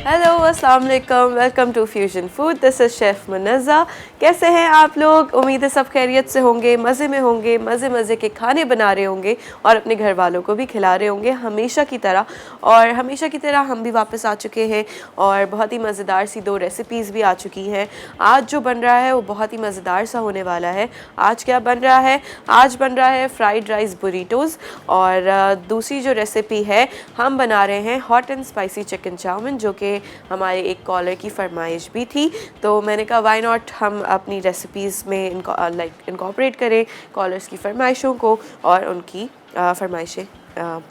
Hello अस्सलाम वालेकुम, welcome to fusion food. This is chef Munazza. कैसे हैं आप लोग? उम्मीद है सब खैरियत से होंगे, मज़े में होंगे, मज़े मज़े के खाने बना रहे होंगे और अपने घर वालों को भी खिला रहे होंगे हमेशा की तरह। और हमेशा की तरह हम भी वापस आ चुके हैं और बहुत ही मज़ेदार सी 2 रेसिपीज़ भी आ चुकी हैं। आज जो बन रहा है वो बहुत ही मज़ेदार सा होने वाला है। आज क्या बन रहा है? आज बन रहा है फ्राइड राइस बुरीटोज़। और दूसरी जो रेसिपी है, हम बना रहे हैं hot and spicy chicken chow mein, जो कि हमारे एक कॉलर की फरमाइश भी थी। तो मैंने कहा व्हाई नॉट हम अपनी रेसिपीज़ में इनकॉर्पोरेट करें कॉलर्स की फरमाइशों को और उनकी फरमाइशें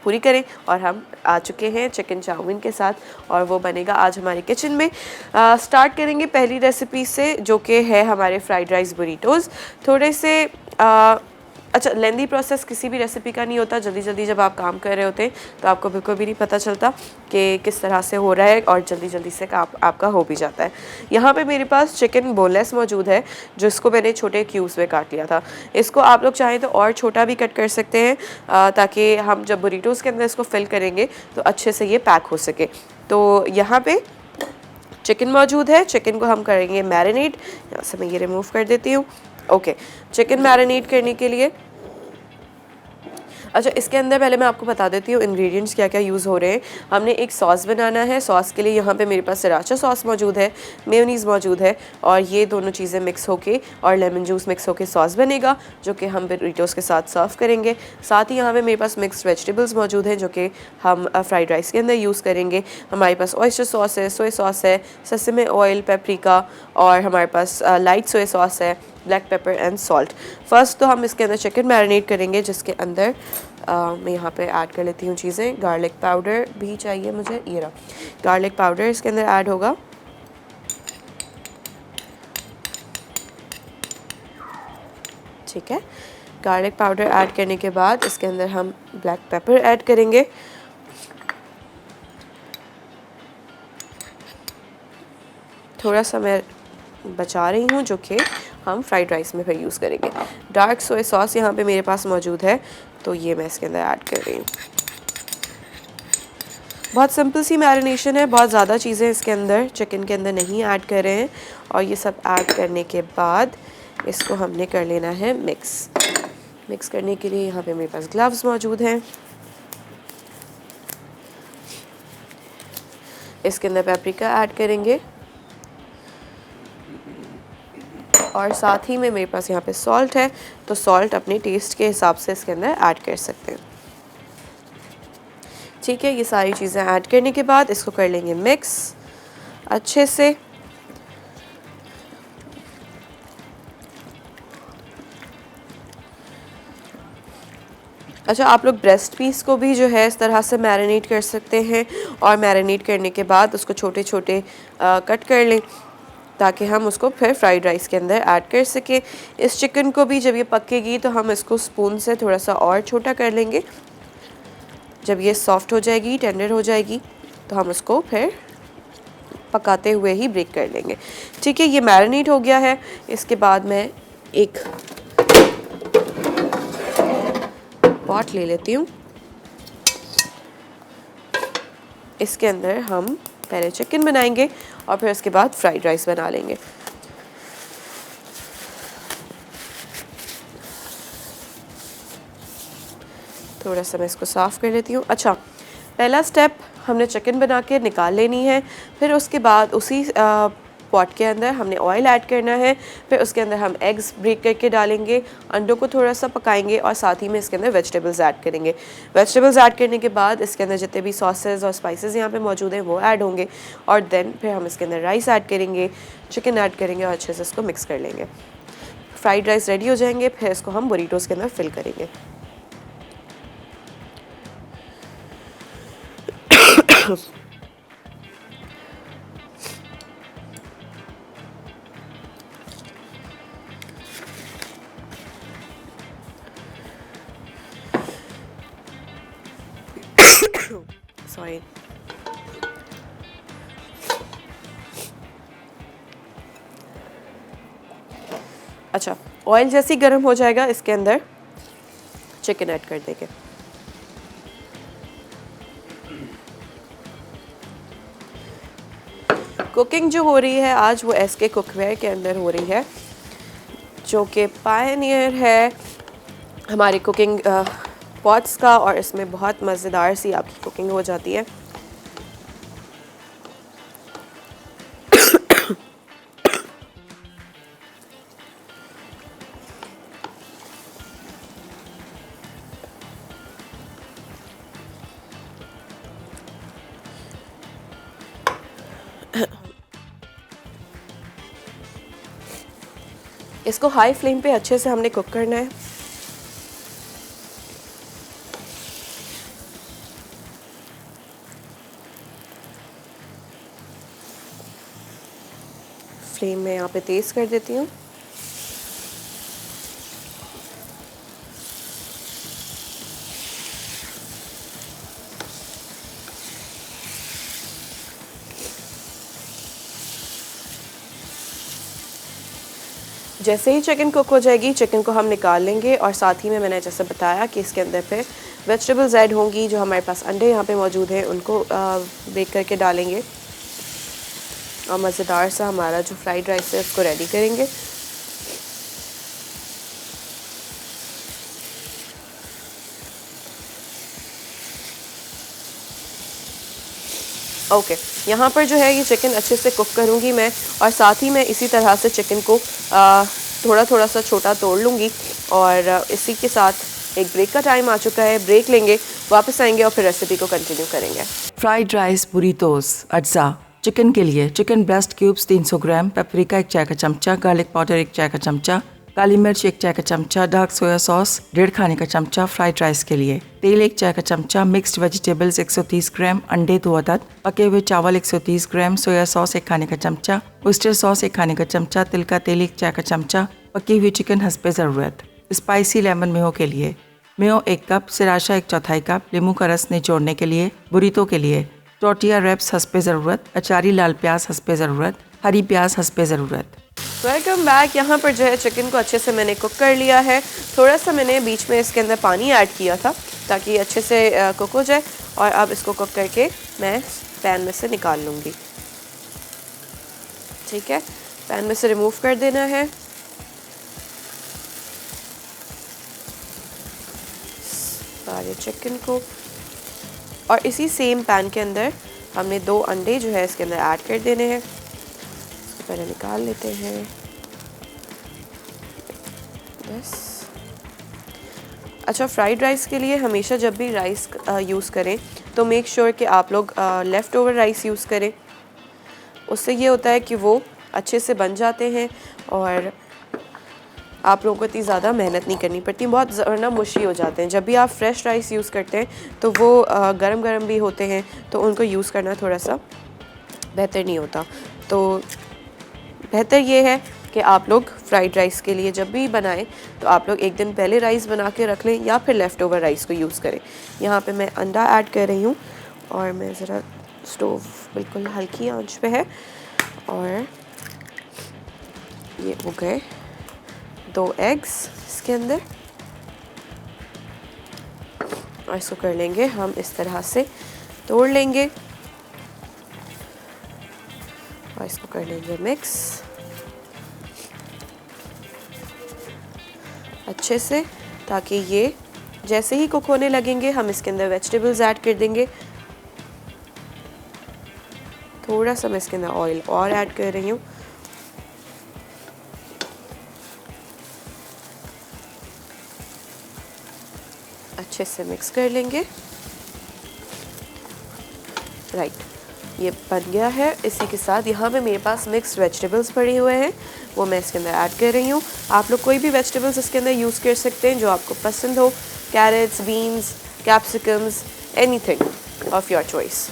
पूरी करें। और हम आ चुके हैं चिकन चाउमीन के साथ और वो बनेगा आज हमारे किचन में। स्टार्ट करेंगे पहली रेसिपी से, जो कि है हमारे फ्राइड राइस बुरीटोज़। थोड़े से अच्छा, लेंदी प्रोसेस किसी भी रेसिपी का नहीं होता। जल्दी जल्दी जब आप काम कर रहे होते हैं तो आपको बिल्कुल भी नहीं पता चलता कि किस तरह से हो रहा है और जल्दी जल्दी से आपका हो भी जाता है। यहाँ पे मेरे पास चिकन बोनलेस मौजूद है, जिसको मैंने छोटे क्यूब्स में काट लिया था। इसको आप लोग चाहें तो और छोटा भी कट कर सकते हैं, ताकि हम जब बुरीटोज़ के अंदर इसको फिल करेंगे तो अच्छे से ये पैक हो सके। तो यहाँ पे चिकन मौजूद है। चिकन को हम करेंगे मैरिनेट। यहाँ से मैं ये रिमूव कर देती हूँ। ओके, चिकन मैरिनेट करने के लिए, अच्छा इसके अंदर पहले मैं आपको बता देती हूँ इंग्रेडिएंट्स क्या क्या यूज़ हो रहे हैं। हमने एक सॉस बनाना है। सॉस के लिए यहाँ पे मेरे पास सराचा सॉस मौजूद है, मेयोनीज़ मौजूद है और ये दोनों चीज़ें मिक्स होके और लेमन जूस मिक्स होके सॉस बनेगा, जो कि हम बुरीटोज़ के साथ सर्व करेंगे। साथ ही यहाँ पे मेरे पास मिक्स्ड वेजिटेबल्स मौजूद हैं, जो कि हम फ्राइड राइस के अंदर यूज़ करेंगे। हमारे पास ऑयस्टर सॉस है, सोया सॉस है, सेसमे ऑयल, पेपरिका और हमारे पास लाइट सोया सॉस है, black pepper and salt. First तो हम इसके अंदर चिकन मैरिनेट करेंगे, जिसके अंदर मैं यहाँ पे ऐड कर लेती हूँ चीज़ें। गार्लिक पाउडर भी चाहिए मुझे, ये रहा गार्लिक पाउडर इसके अंदर ऐड होगा। ठीक है, गार्लिक पाउडर ऐड करने के बाद इसके अंदर हम ब्लैक पेपर ऐड करेंगे। थोड़ा सा मैं बचा रही हूँ, जो कि हम फ्राइड राइस में फिर यूज़ करेंगे। डार्क सोया सॉस यहाँ पे मेरे पास मौजूद है, तो ये मैं इसके अंदर ऐड कर रही हूँ। बहुत सिंपल सी मैरिनेशन है, बहुत ज़्यादा चीज़ें इसके अंदर चिकन के अंदर नहीं ऐड कर रहे हैं। और ये सब ऐड करने के बाद इसको हमने कर लेना है मिक्स करने के लिए यहाँ पे मेरे पास ग्लव्स मौजूद हैं। इसके अंदर पेपरिका ऐड करेंगे और साथ ही में मेरे पास यहाँ पे सॉल्ट है, तो सॉल्ट अपने टेस्ट के हिसाब से इसके अंदर ऐड कर सकते हैं। ठीक है, ये सारी चीज़ें ऐड करने के बाद इसको कर लेंगे मिक्स अच्छे से। अच्छा, आप लोग ब्रेस्ट पीस को भी जो है इस तरह से मैरिनेट कर सकते हैं और मैरिनेट करने के बाद उसको छोटे छोटे कट कर लें, ताकि हम उसको फिर फ्राइड राइस के अंदर ऐड कर सकें। इस चिकन को भी जब ये पकेगी तो हम इसको स्पून से थोड़ा सा और छोटा कर लेंगे। जब ये सॉफ्ट हो जाएगी, टेंडर हो जाएगी, तो हम उसको फिर पकाते हुए ही ब्रेक कर लेंगे। ठीक है, ये मैरिनेट हो गया है। इसके बाद मैं एक पॉट ले लेती हूँ। इसके अंदर हम पहले चिकन बनाएंगे और फिर उसके बाद फ्राइड राइस बना लेंगे। थोड़ा सा मैं इसको साफ़ कर लेती हूँ। अच्छा, पहला स्टेप हमने चिकन बना के निकाल लेनी है। फिर उसके बाद उसी पॉट के अंदर हमने ऑयल ऐड करना है। फिर उसके अंदर हम एग्स ब्रेक करके डालेंगे, अंडों को थोड़ा सा पकाएंगे और साथ ही में इसके अंदर वेजिटेबल्स ऐड करेंगे। वेजिटेबल्स ऐड करने के बाद इसके अंदर जितने भी सॉसेज और स्पाइसेस यहाँ पे मौजूद हैं वो ऐड होंगे और देन फिर हम इसके अंदर राइस ऐड करेंगे, चिकन ऐड करेंगे और अच्छे से इसको मिक्स कर लेंगे। फ्राइड राइस रेडी हो जाएंगे, फिर इसको हम बुरीटोज़ के अंदर फिल करेंगे। सॉरी। अच्छा, ऑयल जैसे ही गर्म हो जाएगा इसके अंदर चिकन ऐड कर देंगे। कुकिंग जो हो रही है आज वो एसके कुकवेयर के अंदर हो रही है, जो कि पायनियर है हमारी कुकिंग पॉट्स का, और इसमें बहुत मज़ेदार सी आपकी कुकिंग हो जाती है। इसको हाई फ्लेम पे अच्छे से हमने कुक करना है। फ्लेम में यहाँ पे तेज़ कर देती हूँ। जैसे ही चिकन कुक हो जाएगी, चिकन को हम निकाल लेंगे, और साथ ही में मैंने जैसे बताया कि इसके अंदर फिर वेजिटेबल्स ऐड होंगी। जो हमारे पास अंडे यहाँ पे मौजूद हैं उनको बेक करके डालेंगे, और मज़ेदार सा हमारा जो फ्राइड राइस है उसको रेडी करेंगे। ओके, यहाँ पर जो है ये चिकन अच्छे से कुक करूँगी मैं, और साथ ही मैं इसी तरह से चिकन को थोड़ा थोड़ा सा छोटा तोड़ लूँगी। और इसी के साथ एक ब्रेक का टाइम आ चुका है, ब्रेक लेंगे, वापस आएंगे और फिर रेसिपी को कंटिन्यू करेंगे। फ्राइड राइस बुरीतोस अज्जा। चिकन के लिए चिकन ब्रेस्ट क्यूब्स 300 ग्राम, पेपरिका 1 चाय का चमचा, गार्लिक पाउडर 1 चाय का चमचा, काली मिर्च 1 चाय का चमचा, डार्क सोया सॉस 1.5 खाने का चमचा। फ्राइड राइस के लिए तेल 1 चाय का चमचा, मिक्स्ड वेजिटेबल्स 130 ग्राम, अंडे 2 अदद, पके हुए चावल 130 ग्राम, सोया सॉस 1 खाने का चमचा, ऑयस्टर सॉस 1 खाने का चमचा, तिल का तेल 1 चाय का चमचा, पकी हुई चिकन हस्बे ज़रूरत। स्पाइसी लेमन मेयो के लिए मेयो 1 कप, सिराशा 1/4 कप, नींबू का रस निचोड़ने के लिए, बुरीतो के लिए टोटिया रैप्स हस्बे ज़रूरत, अचारी लाल प्याज हस्बे ज़रूरत, हरी प्याज हस्बे ज़रूरत। Welcome back. यहाँ पर जो है चिकन को अच्छे से मैंने कुक कर लिया है। थोड़ा सा मैंने बीच में इसके अंदर पानी ऐड किया था ताकि अच्छे से कुक हो जाए, और अब इसको कुक करके मैं पैन में से निकाल लूँगी। ठीक है, पैन में से रिमूव कर देना है। सारे चिकन को, और इसी सेम पैन के अंदर हमने 2 अंडे जो है इसके अंदर ऐड कर देने हैं। इसको पहले निकाल लेते हैं बस। अच्छा, फ्राइड राइस के लिए हमेशा जब भी राइस यूज़ करें तो मेक श्योर कि आप लोग लेफ़्ट ओवर राइस यूज़ करें। उससे ये होता है कि वो अच्छे से बन जाते हैं और आप लोगों को इतनी ज़्यादा मेहनत नहीं करनी पड़ती, बहुत वरना मुश्किल हो जाते हैं। जब भी आप फ्रेश राइस यूज़ करते हैं तो वो गरम गरम भी होते हैं, तो उनको यूज़ करना थोड़ा सा बेहतर नहीं होता। तो बेहतर ये है कि आप लोग फ्राइड राइस के लिए जब भी बनाएं तो आप लोग एक दिन पहले राइस बना के रख लें, या फिर लेफ़्ट ओवर राइस को यूज़ करें। यहाँ पे मैं अंडा ऐड कर रही हूँ, और मैं ज़रा स्टोव बिल्कुल हल्की आंच पे है, और ये हो गए 2 एग्स इसके अंदर, और इसको कर लेंगे हम इस तरह से तोड़ लेंगे, और इसको कर लेंगे मिक्स अच्छे से, ताकि ये जैसे ही कुक होने लगेंगे हम इसके अंदर वेजिटेबल्स ऐड कर देंगे। थोड़ा सा मैं इसके अंदर ऑयल और ऐड कर रही हूँ। अच्छे से मिक्स कर लेंगे। राइट, ये बन गया है। इसी के साथ यहाँ पे मेरे पास मिक्स्ड वेजिटेबल्स पड़े हुए हैं, वो मैं इसके अंदर ऐड कर रही हूँ। आप लोग कोई भी वेजिटेबल्स इसके अंदर यूज़ कर सकते हैं जो आपको पसंद हो, carrots, beans, capsicums, anything of your choice.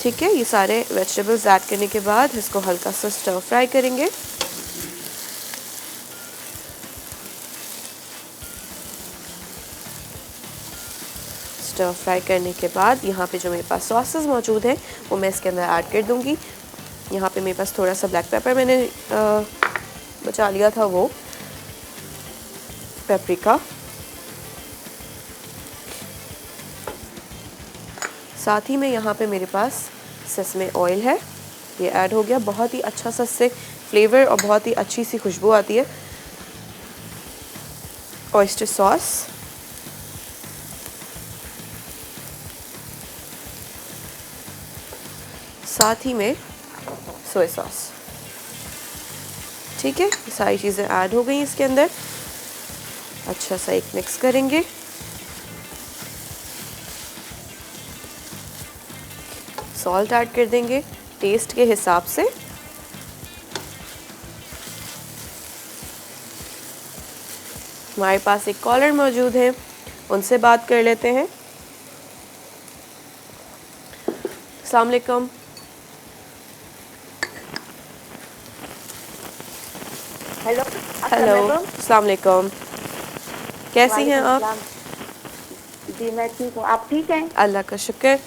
ठीक है, ये सारे वेजिटेबल्स ऐड करने के बाद इसको हल्का सा स्टर फ्राई करेंगे। स्टर फ्राई करने के बाद यहाँ पे जो मेरे पास सॉसेस मौजूद हैं वो मैं इसके अंदर ऐड कर दूँगी। यहाँ पे मेरे पास थोड़ा सा ब्लैक पेपर मैंने बचा लिया था, वो पेपरिका, साथ ही में यहाँ पे मेरे पास सेसमे ऑयल है, ये ऐड हो गया। बहुत ही अच्छा सा इससे फ्लेवर और बहुत ही अच्छी सी खुशबू आती है। ऑयस्टर सॉस, साथ ही में सोया सॉस। ठीक है, सारी चीज़ें ऐड हो गई इसके अंदर। अच्छा सा एक मिक्स करेंगे। सॉल्ट ऐड कर देंगे टेस्ट के हिसाब से। हमारे पास एक कॉलर मौजूद है, उनसे बात कर लेते हैं। अस्सलाम वालेकुम। हेलो हेलो, अस्सलाम वालेकुम। कैसी हैं आप? जी मैं ठीक हूँ, आप ठीक हैं? अल्लाह का शुक्र।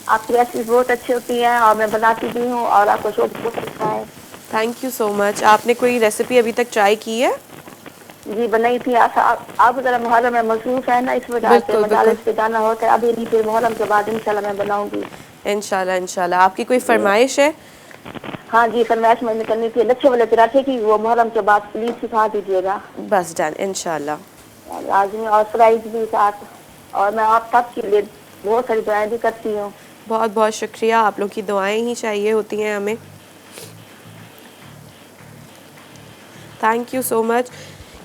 आपकी रेसिपी बहुत अच्छी होती है और मैं बनाती भी हूँ और आपको शो बहुत अच्छा है। Thank you so much. आपने कोई रेसिपी अभी तक ट्राई की है? जी बनाई थी। आप जरा मुहर्रम में मसरूफ है ना, इस वजह से बिल्कुल मजालिस बिल्कुल, पे जाना होता है। अभी नहीं, फिर मुहर्रम के बाद इंशाल्लाह मैं बनाऊंगी। इंशाल्लाह इंशाल्लाह। आपकी कोई फरमाइश है? हाँ जी, फरमाइश में करनी थी लच्छे वाले पराठे की, वो मुहर्रम के बाद प्लीज सिखा दीजिएगा। बस डन, इंशाल्लाह। लाजमी, और फ्राइज भी साथ। और मैं आप सबके लिए बहुत सारी दुआएं भी करती हूँ। बहुत बहुत शुक्रिया, आप लोग की दुआएं ही चाहिए होती हैं हमें। Thank you so much.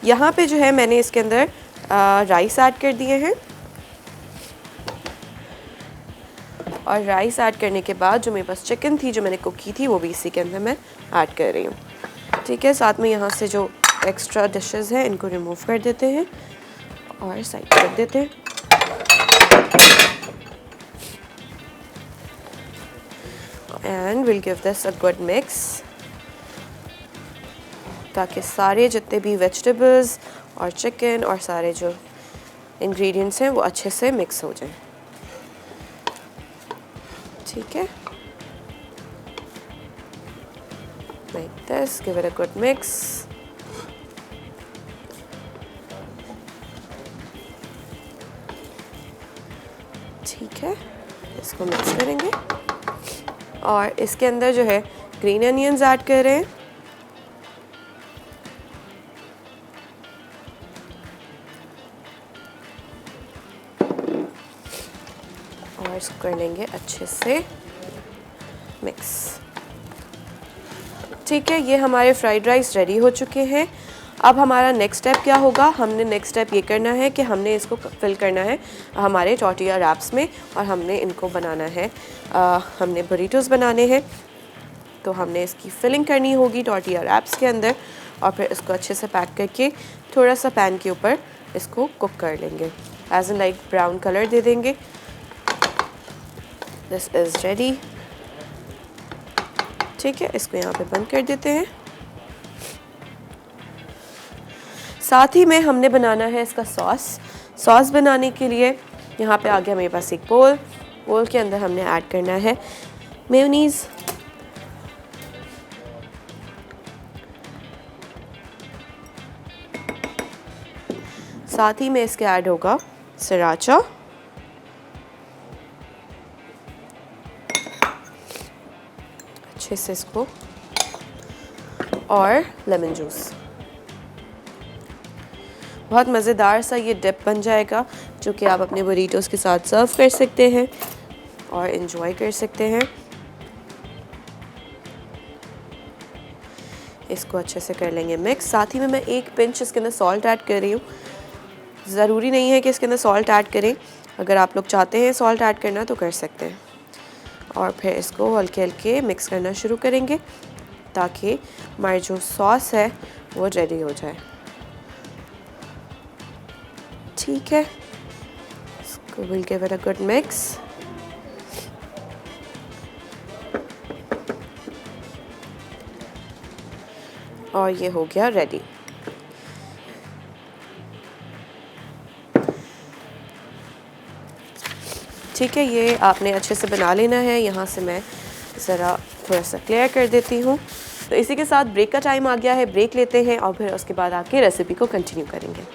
यहाँ पे जो है मैंने इसके अंदर राइस ऐड कर दिए हैं, और राइस ऐड करने के बाद जो मेरे पास चिकन थी जो मैंने कुक की थी वो भी इसी के अंदर मैं ऐड कर रही हूँ। ठीक है, साथ में यहाँ से जो एक्स्ट्रा डिशेस हैं इनको रिमूव कर देते हैं और साइड कर देते हैं। And will give this a good mix, ताकि सारे जितने भी वेजिटेबल्स और चिकन और सारे जो इंग्रेडिएंट्स हैं वो अच्छे से मिक्स हो जाएं। ठीक है, like this, give it a good mix. ठीक है, इसको मिक्स करेंगे और इसके अंदर जो है ग्रीन अनियंस ऐड कर रहे हैं। और इसको कर लेंगे अच्छे से मिक्स। ठीक है, ये हमारे फ्राइड राइस रेडी हो चुके हैं। अब हमारा नेक्स्ट स्टेप क्या होगा? हमने नेक्स्ट स्टेप ये करना है कि हमने इसको फिल करना है हमारे टॉर्टिया रैप्स में, और हमने इनको बनाना है, हमने बुरीटोस बनाने हैं। तो हमने इसकी फिलिंग करनी होगी टॉर्टिया रैप्स के अंदर, और फिर इसको अच्छे से पैक करके थोड़ा सा पैन के ऊपर इसको कुक कर लेंगे, as in like brown colour दे देंगे। This is ready. ठीक है, इसको यहाँ पे बंद कर देते हैं। साथ ही में हमने बनाना है इसका सॉस बनाने के लिए यहाँ पे आ गया मेरे पास एक बोल के अंदर हमने ऐड करना है मेयोनीज़। साथ ही में इसके ऐड होगा सराचा, अच्छे से इसको, और लेमन जूस। बहुत मज़ेदार सा ये डिप बन जाएगा जो कि आप अपने बुरीटोस के साथ सर्व कर सकते हैं और इन्जॉय कर सकते हैं। इसको अच्छे से कर लेंगे मिक्स। साथ ही में मैं एक पिंच इसके अंदर सॉल्ट ऐड कर रही हूँ। ज़रूरी नहीं है कि इसके अंदर सॉल्ट ऐड करें, अगर आप लोग चाहते हैं सॉल्ट ऐड करना तो कर सकते हैं। और फिर इसको हल्के हल्के मिक्स करना शुरू करेंगे ताकि हमारी जो सॉस है वो रेडी हो जाए। ठीक है, इसको will give it a good mix. और ये हो गया रेडी। ठीक है, ये आपने अच्छे से बना लेना है। यहाँ से मैं ज़रा थोड़ा सा क्लियर कर देती हूँ। तो इसी के साथ ब्रेक का टाइम आ गया है, ब्रेक लेते हैं और फिर उसके बाद आके रेसिपी को कंटिन्यू करेंगे।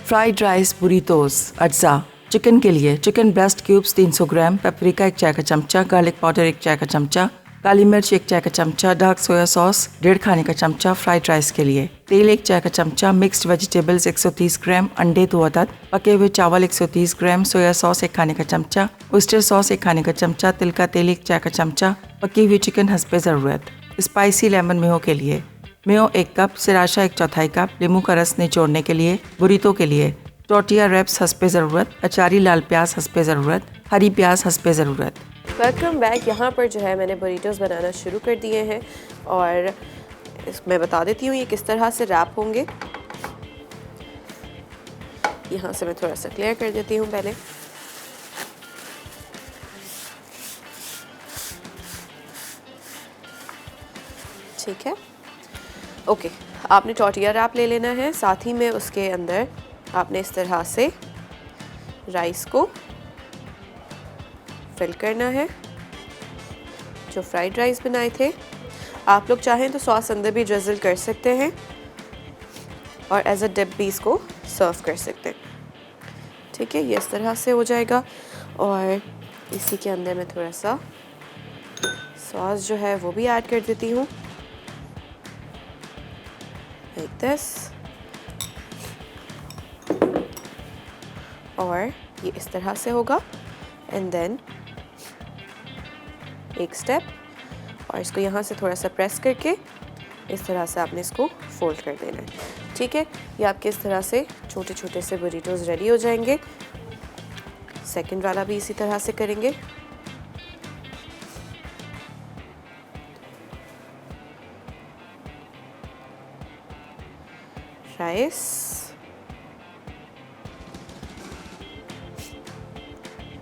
फ्राइड राइस, बुरीटोस, अज्जा, चिकन के लिए चिकन ब्रेस्ट क्यूब्स 300 ग्राम, पेपरिका 1 चाय का चमचा, गार्लिक पाउडर 1 चाय का चमचा, काली मिर्च 1 चाय का चमचा, डार्क सोया सॉस 1.5 खाने का चमचा। फ्राइड राइस के लिए तेल 1 चाय का चमचा, मिक्स्ड वेजिटेबल्स 130 ग्राम, अंडे 2 अदद, पके हुए चावल 130 ग्राम, सोया सॉस 1 खाने का चमचा, ऑयस्टर सॉस 1 खाने का चमचा, तिल का तेल 1 चाय का चमचा, पकी हुई चिकन हस्बे ज़रूरत। स्पाइसी लेमन मेयो के लिए मेयो 1 कप, सिराशा 1/4 कप, नींबू का रस निचोड़ने के लिए, बुरीतो के लिए टोर्टिया रैप्स हस्बे ज़रूरत, अचारी लाल प्याज हस्बे ज़रूरत, हरी प्याज हस्बे ज़रूरत। Welcome back. यहाँ पर जो है मैंने बुरीटोज़ बनाना शुरू कर दिए हैं और मैं बता देती हूँ ये किस तरह से रैप होंगे। यहाँ से मैं थोड़ा सा क्लियर कर देती हूँ पहले। ठीक है, ओके। आपने टॉर्टिया रैप ले लेना है, साथ ही में उसके अंदर आपने इस तरह से राइस को फिल करना है, जो फ्राइड राइस बनाए थे। आप लोग चाहें तो सॉस अंदर भी ड्रिज़ल कर सकते हैं और एज अ डिप भी इसको सर्व कर सकते हैं। ठीक है, ये इस तरह से हो जाएगा और इसी के अंदर मैं थोड़ा सा सॉस जो है वो भी ऐड कर देती हूँ, लाइक दिस। और ये इस तरह से होगा एंड देन एक स्टेप और इसको यहाँ से थोड़ा सा प्रेस करके इस तरह से आपने इसको फोल्ड कर देना है। ठीक है, ये आपके इस तरह से छोटे छोटे से बुरीटोज़ रेडी हो जाएंगे। सेकंड वाला भी इसी तरह से करेंगे। राइस,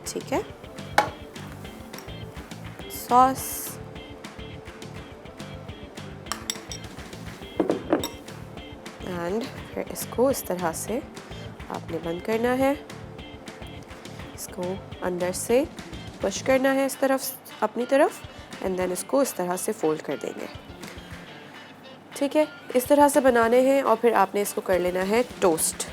ठीक है, सॉस, एंड फिर इसको इस तरह से आपने बंद करना है, इसको अंदर से पुश करना है इस तरफ अपनी तरफ एंड देन इसको इस तरह से फोल्ड कर देंगे। ठीक है, इस तरह से बनाने हैं और फिर आपने इसको कर लेना है टोस्ट।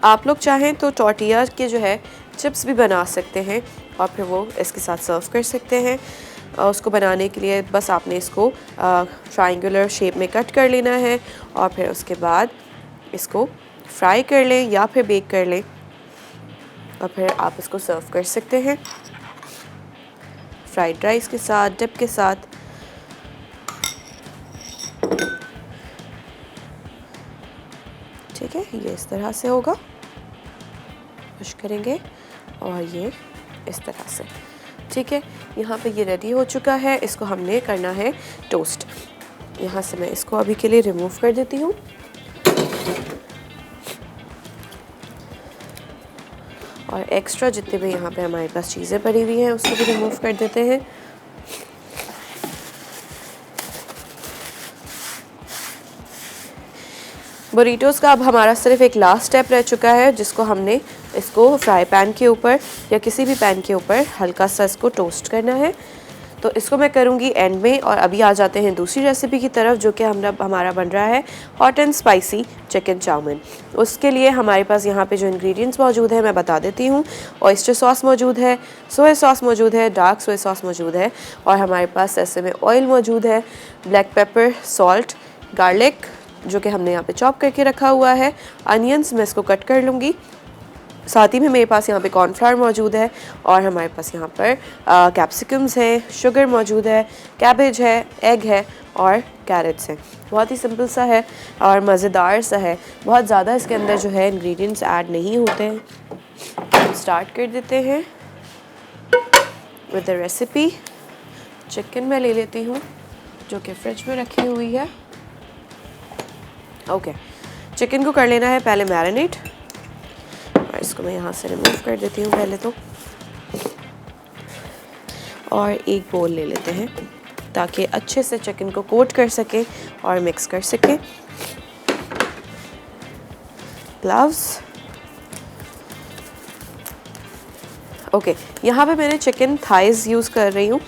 आप लोग चाहें तो टॉर्टिया के जो है चिप्स भी बना सकते हैं और फिर वो इसके साथ सर्व कर सकते हैं। उसको बनाने के लिए बस आपने इसको ट्रायंगुलर शेप में कट कर लेना है और फिर उसके बाद इसको फ्राई कर लें या फिर बेक कर लें और फिर आप इसको सर्व कर सकते हैं फ्राइड राइस के साथ, डिप के साथ। ठीक है, ये इस तरह से होगा, पुश करेंगे और ये इस तरह से। ठीक है, यहाँ पे ये रेडी हो चुका है, इसको हमने करना है टोस्ट। यहाँ से मैं इसको अभी के लिए रिमूव कर देती हूँ। और एक्स्ट्रा जितने भी यहाँ पे हमारे पास चीज़ें पड़ी हुई हैं उसको भी रिमूव कर देते हैं। बुरीटोज़ का अब हमारा सिर्फ एक लास्ट स्टेप रह चुका है, जिसको हमने इसको फ्राई पैन के ऊपर या किसी भी पैन के ऊपर हल्का सा इसको टोस्ट करना है। तो इसको मैं करूँगी एंड में। और अभी आ जाते हैं दूसरी रेसिपी की तरफ, जो कि हमारा बन रहा है hot and spicy chicken chow mein. उसके लिए हमारे पास यहाँ पे जो इंग्रेडिएंट्स मौजूद है मैं बता देती हूँ। ऑयस्टर सॉस मौजूद है, सोया सॉस मौजूद है, डार्क सोया सॉस मौजूद है और हमारे पास सेसमे ऑयल मौजूद है, ब्लैक पेपर, सॉल्ट, गार्लिक जो कि हमने यहाँ पे चॉप करके रखा हुआ है, अनियंस मैं इसको कट कर लूँगी। साथ ही में मेरे पास यहाँ पे कॉर्नफ्लावर मौजूद है और हमारे पास यहाँ पर कैप्सिकम्स हैं, शुगर मौजूद है, कैबेज है, एग है और कैरेट्स हैं। बहुत ही सिंपल सा है और मज़ेदार सा है। बहुत ज़्यादा इसके अंदर जो है इंग्रेडिएंट्स ऐड नहीं होते हैं। हम स्टार्ट कर देते हैं विद द रेसिपी। चिकन मैं ले लेती हूँ जो कि फ्रिज में रखी हुई है। ओके, चिकन को कर लेना है पहले मैरिनेट और इसको मैं यहाँ से रिमूव कर देती हूँ पहले तो। और एक बोल ले लेते हैं ताकि अच्छे से चिकन को कोट कर सके और मिक्स कर सके। ग्लव्स। ओके, यहाँ पे मैंने चिकन थाइज यूज़ कर रही हूँ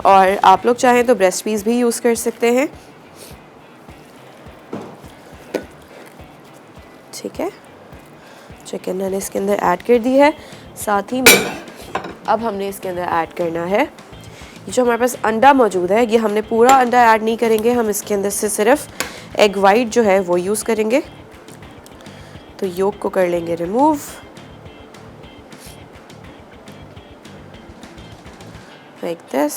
और आप लोग चाहें तो ब्रेस्ट पीस भी यूज़ कर सकते हैं। ठीक है, चिकन मैंने इसके अंदर ऐड कर दी है। साथ ही में अब हमने इसके अंदर ऐड करना है जो हमारे पास अंडा मौजूद है। ये हमने पूरा अंडा ऐड नहीं करेंगे, हम इसके अंदर से सिर्फ एग वाइट जो है वो यूज़ करेंगे। तो योक को कर लेंगे रिमूव। Like this.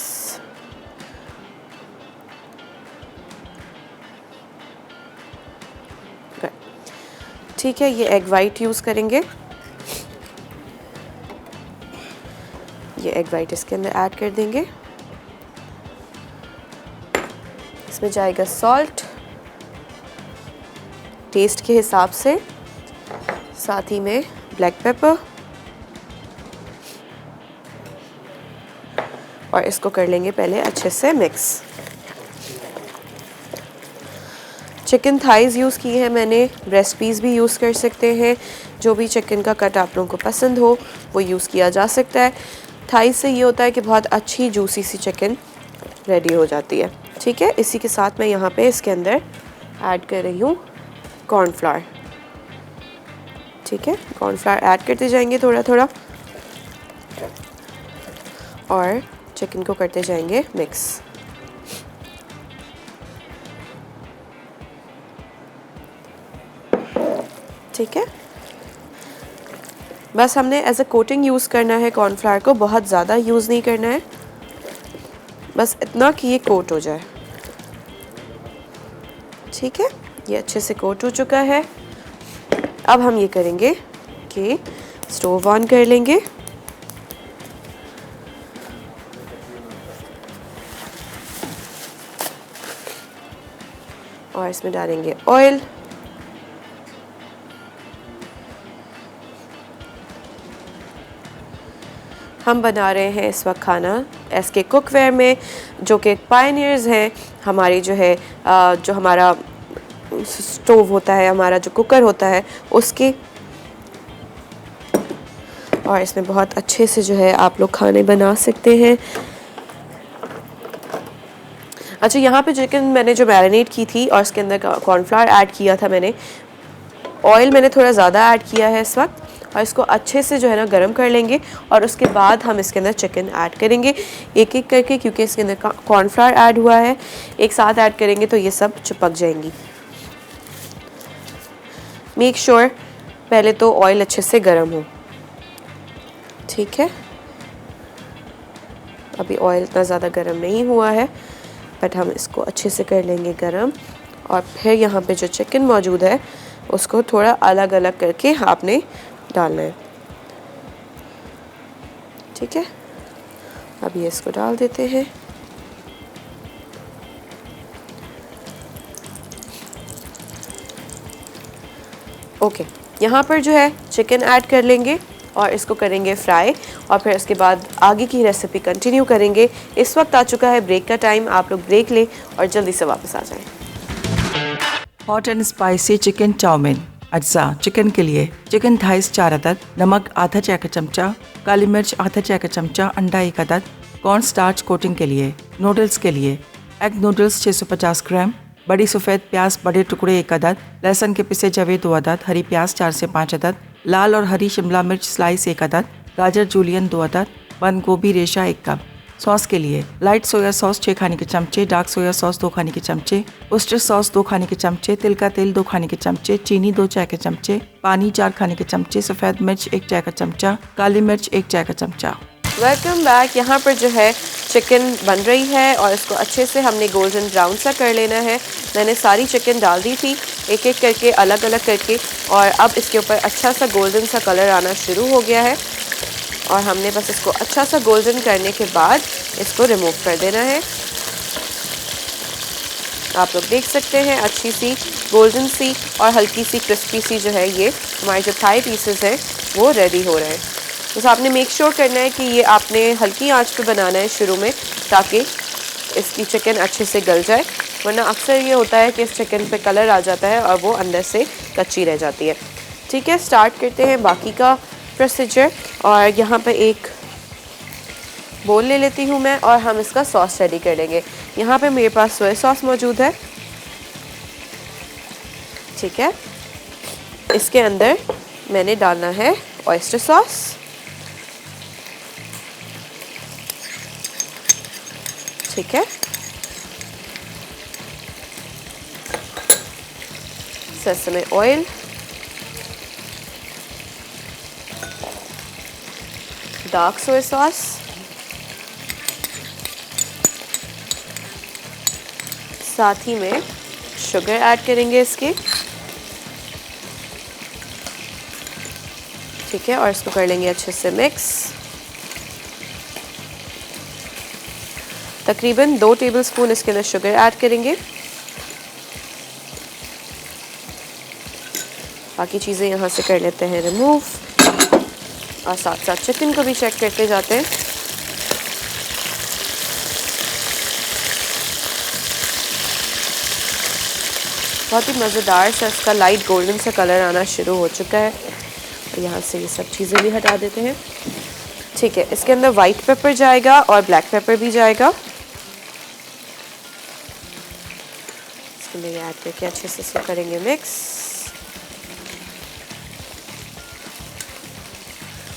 ठीक है, ये एग वाइट यूज़ करेंगे। ये एग वाइट इसके अंदर ऐड कर देंगे। इसमें जाएगा सॉल्ट टेस्ट के हिसाब से, साथ ही में ब्लैक पेपर, और इसको कर लेंगे पहले अच्छे से मिक्स। चिकन थाइज़ यूज़ की है मैंने, ब्रेस्ट पीस भी यूज़ कर सकते हैं। जो भी चिकन का कट आप लोगों को पसंद हो वो यूज़ किया जा सकता है। थाइज़ से ये होता है कि बहुत अच्छी जूसी सी चिकन रेडी हो जाती है। ठीक है, इसी के साथ मैं यहाँ पे इसके अंदर ऐड कर रही हूँ कॉर्नफ्लावर। ठीक है, कॉर्नफ्लावर ऐड करते जाएंगे थोड़ा थोड़ा और चिकन को करते जाएंगे मिक्स। ठीक है, बस हमने एज अ कोटिंग यूज़ करना है कॉर्नफ्लावर को, बहुत ज़्यादा यूज़ नहीं करना है, बस इतना कि ये कोट हो जाए। ठीक है, ये अच्छे से कोट हो चुका है। अब हम ये करेंगे कि स्टोव ऑन कर लेंगे और इसमें डालेंगे ऑयल। हम बना रहे हैं इस वक्त खाना एसके कुकवेयर में, जो कि पायनियर्स हैं हमारी जो है जो हमारा स्टोव होता है, हमारा जो कुकर होता है उसके। और इसमें बहुत अच्छे से जो है आप लोग खाने बना सकते हैं। अच्छा, यहाँ पे चिकन मैंने जो मैरिनेट की थी और इसके अंदर कॉर्नफ्लावर ऐड किया था मैंने, ऑयल मैंने थोड़ा ज़्यादा ऐड किया है इस वक्त, और इसको अच्छे से जो है ना गरम कर लेंगे और उसके बाद हम इसके अंदर चिकन ऐड करेंगे एक एक करके, क्योंकि इसके अंदर कॉर्नफ्लावर ऐड हुआ है। एक साथ ऐड करेंगे तो ये सब चिपक जाएंगी। मेक श्योर पहले तो ऑयल अच्छे से गरम हो। ठीक है, अभी ऑयल इतना ज़्यादा गरम नहीं हुआ है, बट हम इसको अच्छे से कर लेंगे गरम। और फिर यहाँ पे जो चिकन मौजूद है उसको थोड़ा अलग अलग करके आपने डालना है। ठीक है, अब ये इसको डाल देते हैं। ओके, यहाँ पर जो है चिकन ऐड कर लेंगे और इसको करेंगे फ्राई, और फिर उसके बाद आगे की रेसिपी कंटिन्यू करेंगे। इस वक्त आ चुका है ब्रेक का टाइम, आप लोग ब्रेक लें और जल्दी से वापस आ जाएं। Hot and spicy chicken chow mein. अज्जा चिकन के लिए चिकन थाइस 4 अदद, नमक आधा चाय का चमचा, काली मिर्च आधा चाय का चमचा, अंडा 1 अदद, कॉर्न स्टार्च कोटिंग के लिए। नूडल्स के लिए एग नूडल्स 650 ग्राम, बड़ी सफ़ेद प्याज बड़े टुकड़े 1 अदद, लहसुन के पिसे जवे 2 अदद, हरी प्याज 4 से 5 अदद, लाल और हरी शिमला मिर्च स्लाइस 1 अदद, गाजर जूलियन 2 अदद, बंद गोभी रेशा 1 कप। सॉस के लिए लाइट सोया सॉस 6 खाने के चमचे, डार्क सोया सॉस 2 खाने के चमचे, ओस्टर सॉस 2 खाने के चमचे, तिल का तेल 2 खाने के चमचे, चीनी 2 चाय के चमचे, पानी 4 खाने के चमचे, सफ़ेद मिर्च 1 चाय का चमचा, काली मिर्च 1 चाय का चमचा। Welcome back. यहाँ पर जो है चिकन बन रही है और इसको अच्छे से हमने गोल्डन ब्राउन सा कर लेना है। मैंने सारी चिकन डाल दी थी एक एक करके, अलग अलग करके, और अब इसके ऊपर अच्छा सा गोल्डन सा कलर आना शुरू हो गया है और हमने बस इसको अच्छा सा गोल्डन करने के बाद इसको रिमूव कर देना है। आप लोग देख सकते हैं अच्छी सी गोल्डन सी और हल्की सी क्रिस्पी सी जो है ये हमारे जो थाई पीसेस हैं वो रेडी हो रहे हैं। बस आपने मेक श्योर करना है कि ये आपने हल्की आंच पे बनाना है शुरू में, ताकि इसकी चिकन अच्छे से गल जाए, वरना अक्सर ये होता है कि इस चिकन पे कलर आ जाता है और वो अंदर से कच्ची रह जाती है। ठीक है, स्टार्ट करते हैं बाकी का प्रोसीजर। और यहाँ पे एक बोल ले लेती हूँ मैं और हम इसका सॉस रेडी कर लेंगे। यहाँ पे मेरे पास सोया सॉस मौजूद है। ठीक है, इसके अंदर मैंने डालना है ऑयस्टर सॉस, ठीक है, sesame oil, dark soya sauce, साथ ही में शुगर ऐड करेंगे इसके, ठीक है, और इसको कर लेंगे अच्छे से मिक्स। तकरीबन 2 टेबलस्पून इसके अंदर शुगर ऐड करेंगे। बाकी चीज़ें यहाँ से कर लेते हैं रिमूव और साथ साथ चिकन को भी चेक करते जाते हैं। बहुत ही मज़ेदार सा इसका लाइट गोल्डन सा कलर आना शुरू हो चुका है। तो यहाँ से ये सब चीज़ें भी हटा देते हैं, ठीक है। इसके अंदर वाइट पेपर जाएगा और ब्लैक पेपर भी जाएगा। इसके अंदर ऐड करके अच्छे से इसको करेंगे मिक्स।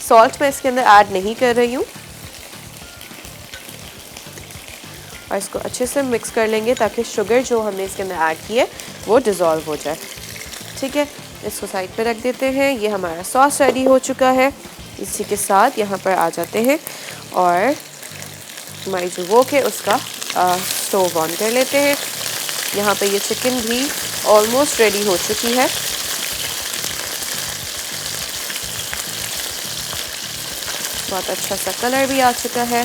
सॉल्ट मैं इसके अंदर ऐड नहीं कर रही हूँ और इसको अच्छे से मिक्स कर लेंगे ताकि शुगर जो हमने इसके अंदर ऐड की है वो डिज़ोल्व हो जाए, ठीक है। इसको साइड पे रख देते हैं। ये हमारा सॉस रेडी हो चुका है। इसी के साथ यहाँ पर आ जाते हैं और हमारी जो वोक है उसका स्टोव ऑन कर लेते हैं। यहाँ पे ये चिकन भी ऑलमोस्ट रेडी हो चुकी है। बहुत अच्छा सा कलर भी आ चुका है।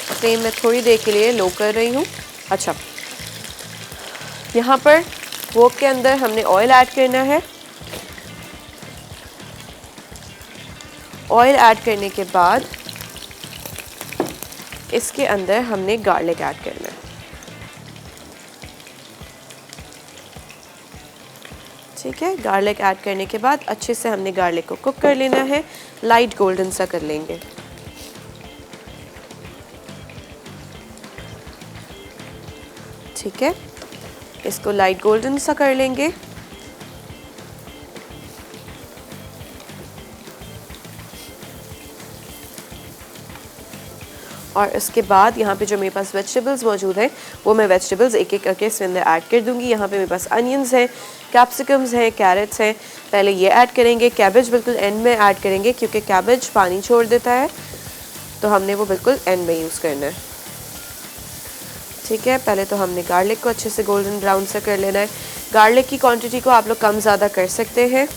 फ्लेम में थोड़ी देर के लिए लो कर रही हूँ। अच्छा, यहाँ पर वोक के अंदर हमने ऑयल ऐड करना है। ऑयल ऐड करने के बाद इसके अंदर हमने गार्लिक ऐड करना है, ठीक है। गार्लिक ऐड करने के बाद अच्छे से हमने गार्लिक को कुक कर लेना है, लाइट गोल्डन सा कर लेंगे। ठीक है, इसको लाइट गोल्डन सा कर लेंगे। और इसके बाद यहाँ पे जो मेरे पास वेजिटेबल्स मौजूद हैं वो मैं वेजिटेबल्स एक एक करके इसके अंदर ऐड कर दूँगी। यहाँ पे मेरे पास अनियंस हैं, कैप्सिकम्स हैं, कैरेट्स हैं। पहले ये ऐड करेंगे। कैबेज बिल्कुल एंड में ऐड करेंगे क्योंकि कैबेज पानी छोड़ देता है, तो हमने वो बिल्कुल एंड में यूज़ करना है, ठीक है। पहले तो हमने गार्लिक को अच्छे से गोल्डन ब्राउन सा कर लेना है। गार्लिक की क्वांटिटी को आप लोग कम ज़्यादा कर सकते हैं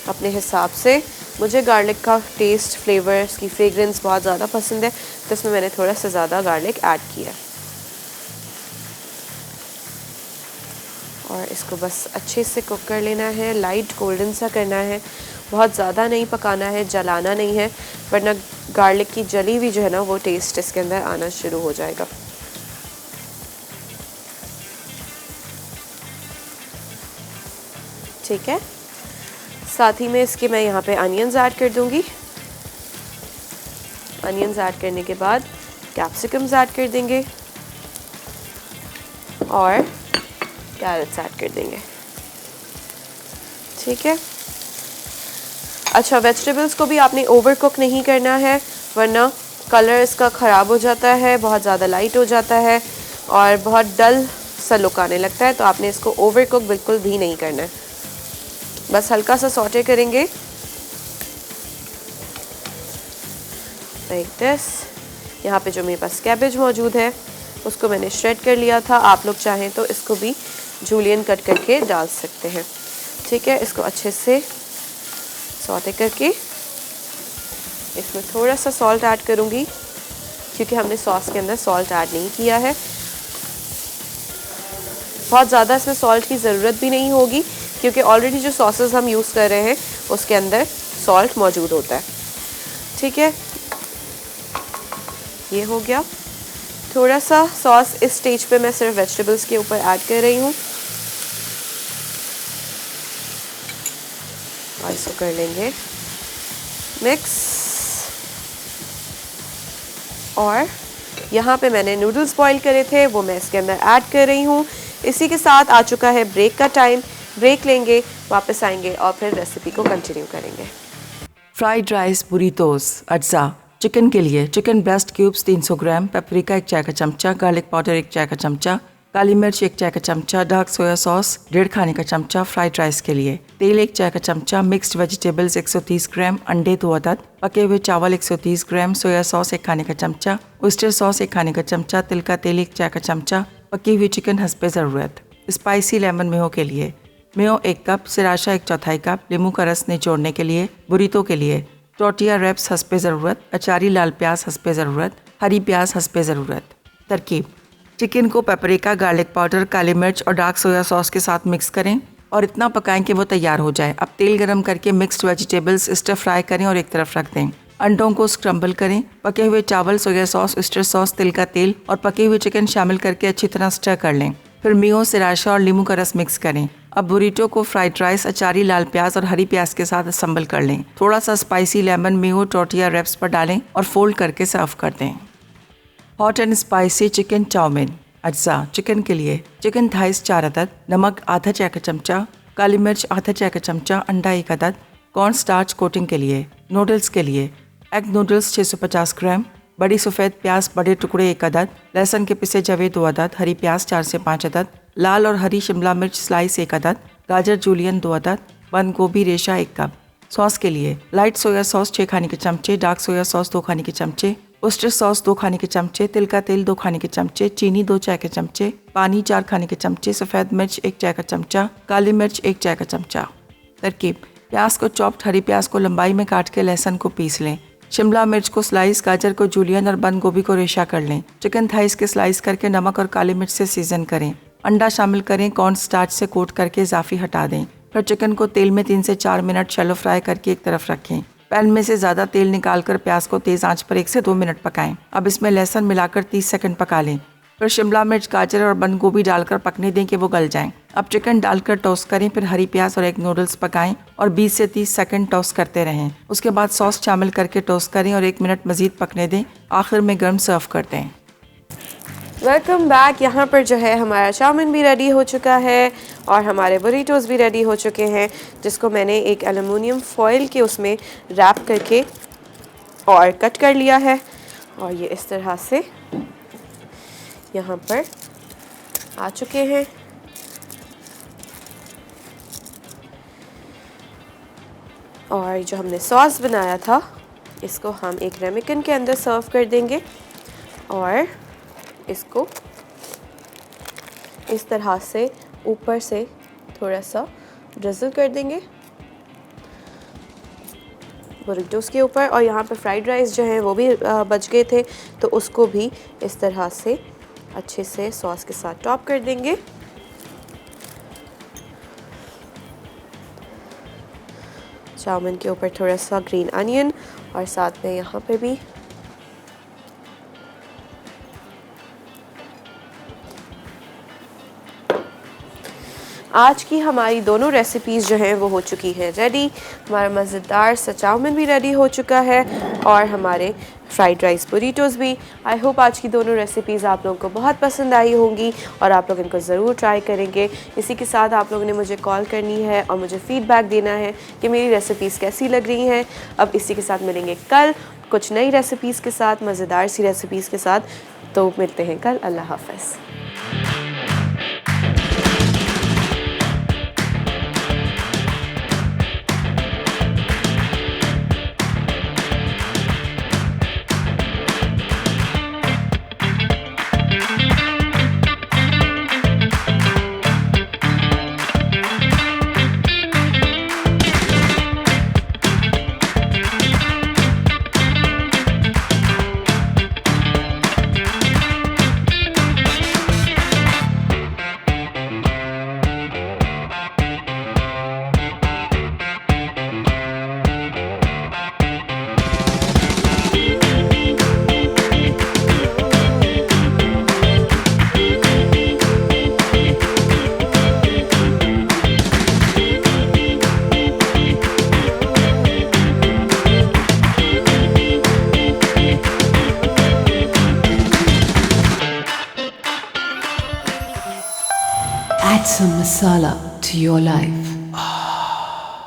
अपने हिसाब से। मुझे गार्लिक का टेस्ट, फ्लेवर, इसकी फ्रेग्रेंस बहुत ज़्यादा पसंद है, तो इसमें मैंने थोड़ा सा ज़्यादा गार्लिक ऐड किया। और इसको बस अच्छे से कुक कर लेना है, लाइट गोल्डन सा करना है। बहुत ज़्यादा नहीं पकाना है, जलाना नहीं है, वरना गार्लिक की जली हुई जो है ना वो टेस्ट इसके अंदर आना शुरू हो जाएगा। ठीक है, साथ ही में इसके मैं यहाँ पे अनियंस ऐड कर दूँगी। अनियंस ऐड करने के बाद कैप्सिकम्स ऐड कर देंगे और कैरेट्स ऐड कर देंगे, ठीक है। अच्छा, वेजिटेबल्स को भी आपने ओवर कुक नहीं करना है, वरना कलर इसका ख़राब हो जाता है, बहुत ज़्यादा लाइट हो जाता है और बहुत डल सा लुक आने लगता है। तो आपने इसको ओवर कुक बिल्कुल भी नहीं करना है, बस हल्का सा सॉटे करेंगे लाइक दिस। यहाँ पे जो मेरे पास कैबेज मौजूद है उसको मैंने श्रेड कर लिया था। आप लोग चाहें तो इसको भी जूलियन कट करके डाल सकते हैं, ठीक है। इसको अच्छे से सॉटे करके इसमें थोड़ा सा सॉल्ट ऐड करूँगी क्योंकि हमने सॉस के अंदर सॉल्ट ऐड नहीं किया है। बहुत ज़्यादा इसमें सॉल्ट की ज़रूरत भी नहीं होगी क्योंकि ऑलरेडी जो सॉसेस हम यूज़ कर रहे हैं उसके अंदर सॉल्ट मौजूद होता है, ठीक है। ये हो गया। थोड़ा सा सॉस इस स्टेज पे मैं सिर्फ वेजिटेबल्स के ऊपर ऐड कर रही हूँ और इसको कर लेंगे मिक्स। और यहाँ पे मैंने नूडल्स बॉईल करे थे वो मैं इसके अंदर ऐड कर रही हूँ। इसी के साथ आ चुका है ब्रेक का टाइम। ब्रेक लेंगे, वापस आएंगे और फिर रेसिपी को कंटिन्यू करेंगे। फ्राइड राइस बुरीतोस अज्जा। चिकन के लिए चिकन ब्रेस्ट क्यूब्स 300 ग्राम, पेपरिका 1 चाय का चमचा, गार्लिक पाउडर 1 चाय का चमचा, काली मिर्च 1 चाय का चमचा, डार्क सोया सॉस 1.5 खाने का चमचा। फ्राइड राइस के लिए तेल 1 चाय का चमचा, मिक्स्ड वेजिटेबल्स 130 ग्राम, अंडे 2 अदद, पके हुए चावल 130 ग्राम, सोया सॉस 1 खाने का चमचा, ऑयस्टर सॉस 1 खाने का चमचा, तिल का तेल 1 चाय का चमचा, पकी हुई चिकन हस्बे ज़रूरत। स्पाइसी लेमन मेयो के लिए मेयो 1 कप, सिराशा 1/4 कप, नींबू का रस निचोड़ने के लिए। बुरीतो के लिए टोर्टिया रैप्स हस्बे ज़रूरत, अचारी लाल प्याज हस्बे ज़रूरत, हरी प्याज हस्बे ज़रूरत। तरकीब: चिकन को पेपरिका, गार्लिक पाउडर, काली मिर्च और डार्क सोया सॉस के साथ मिक्स करें और इतना पकाएं कि वो तैयार हो जाए। अब तेल गरम करके मिक्स्ड वेजिटेबल्स स्टर फ्राई करें और एक तरफ रख दें। अंडों को स्क्रम्बल करें। पके हुए चावल, सोया सॉस, ऑयस्टर सॉस, तिल का तेल और पके हुए चिकन शामिल करके अच्छी तरह स्टर कर लें। फिर मेयो, सिराशा और नींबू का रस मिक्स करें। अब बुरीटो को फ्राइड राइस, अचारी लाल प्याज और हरी प्याज के साथ असम्बल कर लें। थोड़ा सा spicy lemon mayo tortilla wraps पर डालें और फोल्ड करके सर्व कर दें। Hot and spicy chicken chow mein अज्जा। चिकन के लिए चिकन थाइस 4 अदद, नमक आधा चाय का चमचा, काली मिर्च आधा चाय का चमचा, अंडा 1 अदद। कॉर्न स्टार्च कोटिंग के लिए नूडल्स के लिए एग नूडल्स 650 ग्राम, बड़ी सफ़ेद प्याज बड़े टुकड़े 1 अदद, लहसुन के पिसे जवे 2 अदद, हरी प्याज 4 से 5 अदद, लाल और हरी शिमला मिर्च स्लाइस 1 अदद, गाजर जूलियन 2 अदद, बंद गोभी रेशा 1 कप। सॉस के लिए लाइट सोया सॉस 6 खाने के चमचे, डार्क सोया सॉस 2 खाने के चमचे, ऑयस्टर सॉस 2 खाने के चमचे, तिल का तेल 2 खाने के चमचे, चीनी 2 चाय के चमचे, पानी 4 खाने के चमचे, सफ़ेद मिर्च 1 चाय का चमचा, काली मिर्च 1 चाय का चमचा। तरकीब: प्याज को चॉप्ड, हरी प्याज को लंबाई में काट के लहसुन को पीस लें। शिमला मिर्च को स्लाइस, गाजर को जूलियन और बंद गोभी को रेशा कर लें। चिकन थाइस के स्लाइस करके नमक और काली मिर्च से सीजन करें। अंडा शामिल करें, कॉर्न स्टार्च से कोट करके इजाफी हटा दें। फिर चिकन को तेल में 3 से 4 मिनट शैलो फ्राई करके एक तरफ रखें। पैन में से ज़्यादा तेल निकालकर प्याज को तेज़ आंच पर 1 से 2 मिनट पकाएं। अब इसमें लहसुन मिलाकर 30 सेकंड पका लें। फिर शिमला मिर्च, गाजर और बंद गोभी डालकर पकने दें कि वो गल जाएं। अब चिकन डालकर टोस्ट करें, फिर हरी प्याज और एग नूडल्स पकाएं और 20 से 30 सेकंड टोस्ट करते रहें। उसके बाद सॉस शामिल करके टोस्ट करें और 1 मिनट मज़ीद पकने दें। आखिर में गर्म सर्व कर दें। Welcome back. यहाँ पर जो है हमारा चाउमीन भी रेडी हो चुका है और हमारे बुरीटोस भी रेडी हो चुके हैं, जिसको मैंने एक एल्युमिनियम फॉइल के उसमें रैप करके और कट कर लिया है। और ये इस तरह से यहाँ पर आ चुके हैं। और जो हमने सॉस बनाया था इसको हम एक रेमिकन के अंदर सर्व कर देंगे और इसको इस तरह से ऊपर से थोड़ा सा ड्रिज़ल कर देंगे बुरीटोस के ऊपर। और यहाँ पे फ्राइड राइस जो हैं वो भी बच गए थे, तो उसको भी इस तरह से अच्छे से सॉस के साथ टॉप कर देंगे। चाउमीन के ऊपर थोड़ा सा ग्रीन अनियन और साथ में यहाँ पे भी आज की हमारी दोनों रेसिपीज़ जो हैं वो हो चुकी हैं रेडी। हमारा मज़ेदार सा चाउमीन भी रेडी हो चुका है और हमारे फ्राइड राइस बुरीटोस भी। आई होप आज की दोनों रेसिपीज़ आप लोगों को बहुत पसंद आई होंगी और आप लोग इनको ज़रूर ट्राई करेंगे। इसी के साथ आप लोगों ने मुझे कॉल करनी है और मुझे फ़ीडबैक देना है कि मेरी रेसिपीज़ कैसी लग रही हैं। अब इसी के साथ मिलेंगे कल कुछ नई रेसिपीज़ के साथ, मज़ेदार सी रेसिपीज़ के साथ। तो मिलते हैं कल। अल्लाह हाफ़िज़। Add some masala your life.